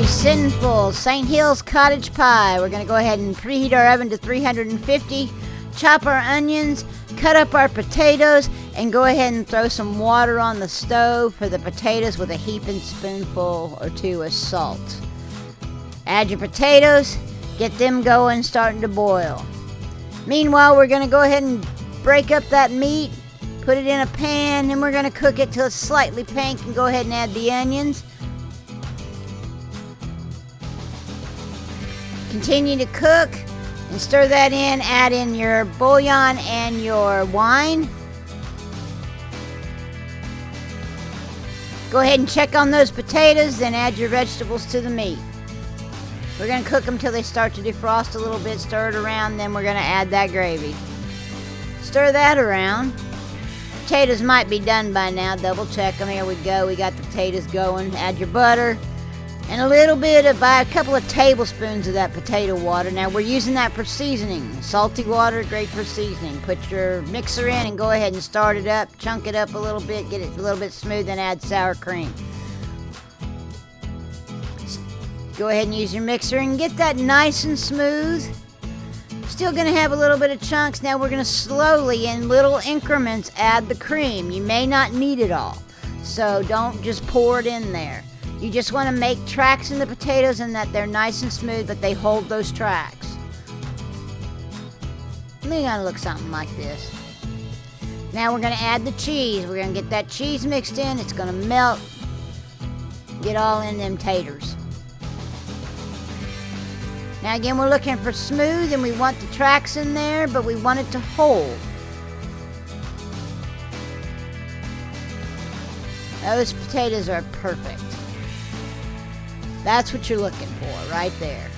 Cynful St. Hills Cottage Pie. We're going to go ahead and preheat our oven to 350, chop our onions, cut up our potatoes, and go ahead and throw some water on the stove for the potatoes with a heaping spoonful or two of salt. Add your potatoes, get them going, starting to boil. Meanwhile, we're going to go ahead and break up that meat, put it in a pan, and we're going to cook it till it's slightly pink, and go ahead and add the onions. Continue to cook and stir that in. Add in your bouillon and your wine. Go ahead and check on those potatoes, then add your vegetables to the meat. We're going to cook them till they start to defrost a little bit. Stir it around, then we're going to add that gravy. Stir that around. Potatoes might be done by now. Double check them. Here we go. We got the potatoes going. Add your butter. And a little bit of, a couple of tablespoons of that potato water. Now we're using that for seasoning. Salty water, great for seasoning. Put your mixer in and go ahead and start it up. Chunk it up a little bit, get it a little bit smooth, and add sour cream. Go ahead and use your mixer and get that nice and smooth. Still gonna have a little bit of chunks. Now we're gonna slowly, in little increments, add the cream. You may not need it all, so don't just pour it in there. You just want to make tracks in the potatoes and that they're nice and smooth, but they hold those tracks. They're going to look something like this. Now we're going to add the cheese. We're going to get that cheese mixed in. It's going to melt. Get all in them taters. Now again, we're looking for smooth, and we want the tracks in there, but we want it to hold. Those potatoes are perfect. That's what you're looking for, right there.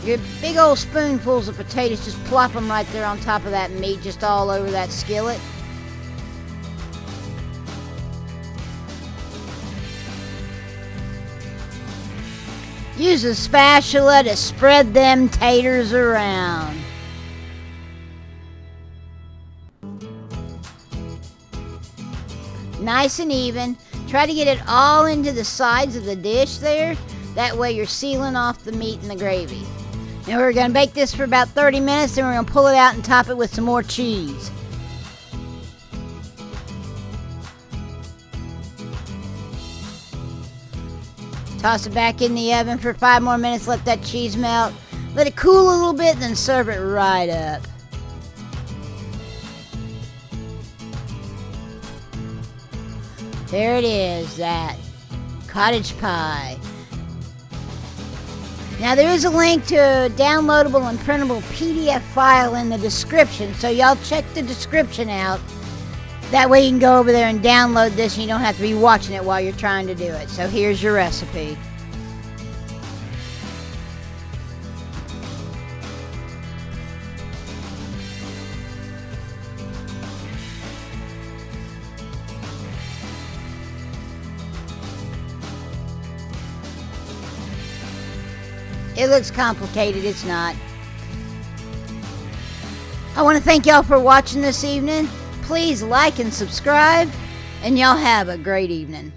Your big old spoonfuls of potatoes, just plop them right there on top of that meat, just all over that skillet. Use a spatula to spread them taters around. Nice and even. Try to get it all into the sides of the dish there. That way you're sealing off the meat and the gravy. Now we're going to bake this for about 30 minutes, then we're going to pull it out and top it with some more cheese. Toss it back in the oven for 5 more minutes. Let that cheese melt. Let it cool a little bit, then serve it right up. There it is, that cottage pie. Now there is a link to a downloadable and printable PDF file in the description, so y'all check the description out. That way you can go over there and download this and you don't have to be watching it while you're trying to do it. So here's your recipe. It looks complicated, it's not. I want to thank y'all for watching this evening. Please like and subscribe, and y'all have a great evening.